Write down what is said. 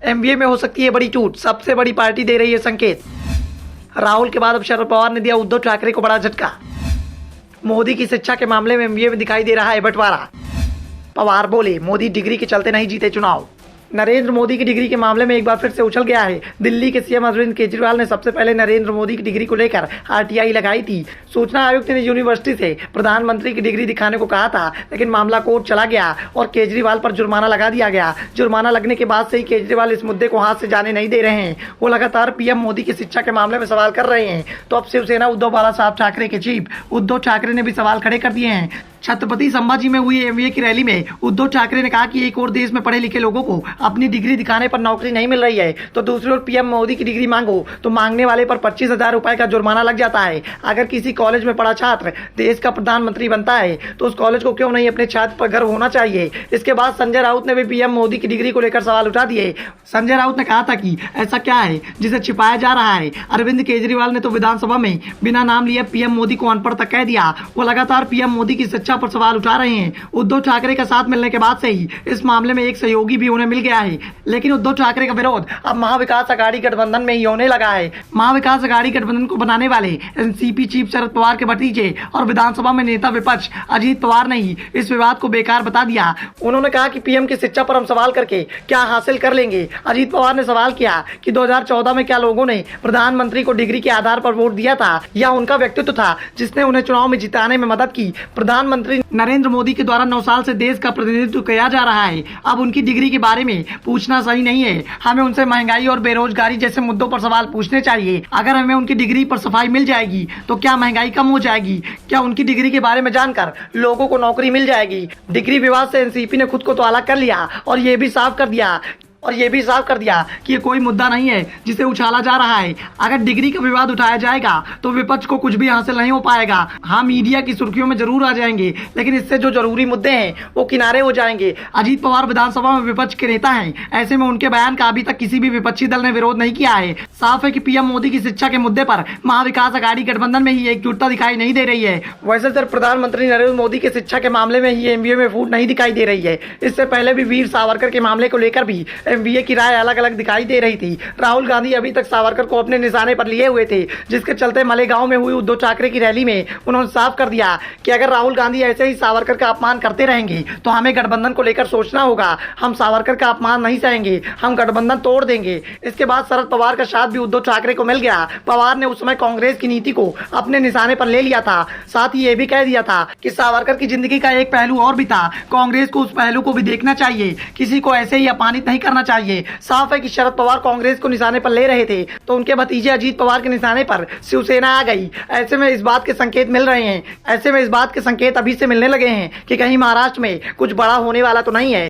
MBA में हो सकती है बड़ी टूट, सबसे बड़ी पार्टी दे रही है संकेत। राहुल के बाद अब शरद पवार ने दिया उद्धव ठाकरे को बड़ा झटका। मोदी की शिक्षा के मामले में एमबीए में दिखाई दे रहा है बंटवारा। पवार बोले, मोदी डिग्री के चलते नहीं जीते चुनाव। नरेंद्र मोदी की डिग्री के मामले में एक बार फिर से उछल गया है। दिल्ली के सीएम अरविंद केजरीवाल ने सबसे पहले नरेंद्र मोदी की डिग्री को लेकर आरटीआई लगाई थी। सूचना आयुक्त ने यूनिवर्सिटी से प्रधानमंत्री की डिग्री दिखाने को कहा था, लेकिन मामला कोर्ट चला गया और केजरीवाल पर जुर्माना लगा दिया गया। जुर्माना लगने के बाद से ही केजरीवाल इस मुद्दे को हाथ से जाने नहीं दे रहे हैं। वो लगातार पीएम मोदी की शिक्षा के मामले में सवाल कर रहे हैं। तो अब शिवसेना उद्धव बाला साहब ठाकरे के चीफ उद्धव ठाकरे ने भी सवाल खड़े कर दिए हैं। छत्रपति संभाजी में हुई एमबीए की रैली में उद्धव ठाकरे ने कहा कि एक और देश में पढ़े लिखे लोगों को अपनी डिग्री दिखाने पर नौकरी नहीं मिल रही है, तो दूसरी ओर पीएम मोदी की डिग्री मांगो तो मांगने वाले पर 25,000 रुपए का जुर्माना लग जाता है। अगर किसी कॉलेज में पढ़ा छात्र देश का प्रधानमंत्री बनता है तो उस कॉलेज को क्यों नहीं अपने छात्र पर गर्व होना चाहिए। इसके बाद संजय राउत ने भी पीएम मोदी की डिग्री को लेकर सवाल उठा दिए। संजय राउत ने कहा था कि ऐसा क्या है जिसे छिपाया जा रहा है। अरविंद केजरीवाल ने तो विधानसभा में बिना नाम लिए पीएम मोदी को अनपढ़ तक कह दिया। वो लगातार पीएम मोदी की शिक्षा पर सवाल उठा रहे हैं। उद्धव ठाकरे का साथ मिलने के बाद से ही इस मामले में एक सहयोगी भी उन्हें मिल गया है, लेकिन उद्धव ठाकरे का विरोध अब महाविकास अघाड़ी गठबंधन में ही होने लगा है। महाविकास अघाड़ी गठबंधन को बनाने वाले एनसीपी चीफ शरद पवार के भतीजे और विधानसभा में नेता विपक्ष अजीत पवार ने ही इस विवाद को बेकार बता दिया। उन्होंने कहा कि पीएम की शिक्षा पर हम सवाल करके क्या हासिल कर लेंगे। अजीत पवार ने सवाल किया कि 2014 में क्या लोगों ने प्रधानमंत्री को डिग्री के आधार पर वोट दिया था, या उनका व्यक्तित्व था जिसने उन्हें चुनाव में जिताने में मदद की। प्रधानमंत्री नरेंद्र मोदी के द्वारा 9 साल से देश का प्रतिनिधित्व किया जा रहा है। अब उनकी डिग्री के बारे में पूछना सही नहीं है। हमें उनसे महंगाई और बेरोजगारी जैसे मुद्दों पर सवाल पूछने चाहिए। अगर हमें उनकी डिग्री पर सफाई मिल जाएगी तो क्या महंगाई कम हो जाएगी? क्या उनकी डिग्री के बारे में जानकर लोगों को नौकरी मिल जाएगी? डिग्री विवाद से एनसीपी ने खुद को तो अलग कर लिया और ये भी साफ कर दिया कि ये कोई मुद्दा नहीं है जिसे उछाला जा रहा है। अगर डिग्री का विवाद उठाया जाएगा तो विपक्ष को कुछ भी हासिल नहीं हो पाएगा। हाँ, मीडिया की सुर्खियों में जरूर आ जाएंगे, लेकिन इससे जो जरूरी मुद्दे हैं वो किनारे हो जाएंगे। अजीत पवार विधानसभा में विपक्ष के नेता हैं, ऐसे में उनके बयान का अभी तक किसी भी विपक्षी दल ने विरोध नहीं किया है। साफ है कि पीएम मोदी की शिक्षा के मुद्दे पर महाविकास अघाड़ी गठबंधन में ही एकजुटता दिखाई नहीं दे रही है। वैसे सिर्फ प्रधानमंत्री नरेंद्र मोदी की शिक्षा के मामले में ही एमबीए में फूट नहीं दिखाई दे रही है। इससे पहले भी वीर सावरकर के मामले को लेकर भी एमबीए की राय अलग अलग दिखाई दे रही थी। राहुल गांधी अभी तक सावरकर को अपने निशाने पर लिए हुए थे, जिसके चलते मालेगांव में हुई उद्धव ठाकरे की रैली में उन्होंने साफ कर दिया कि अगर राहुल गांधी ऐसे ही सावरकर का अपमान करते रहेंगे तो हमें गठबंधन को लेकर सोचना होगा। हम सावरकर का अपमान नहीं सहेंगे, हम गठबंधन तोड़ देंगे। इसके बाद शरद पवार का साथ भी उद्धव ठाकरे को मिल गया। पवार ने उस समय कांग्रेस की नीति को अपने निशाने पर ले लिया था। साथ ही ये भी कह दिया था कि सावरकर की जिंदगी का एक पहलू और भी था, कांग्रेस को उस पहलू को भी देखना चाहिए, किसी को ऐसे ही अपमानित नहीं करना चाहिए। साफ है कि शरद पवार कांग्रेस को निशाने पर ले रहे थे तो उनके भतीजे अजीत पवार के निशाने पर शिवसेना आ गई। ऐसे में इस बात के संकेत अभी से मिलने लगे हैं कि कहीं महाराष्ट्र में कुछ बड़ा होने वाला तो नहीं है।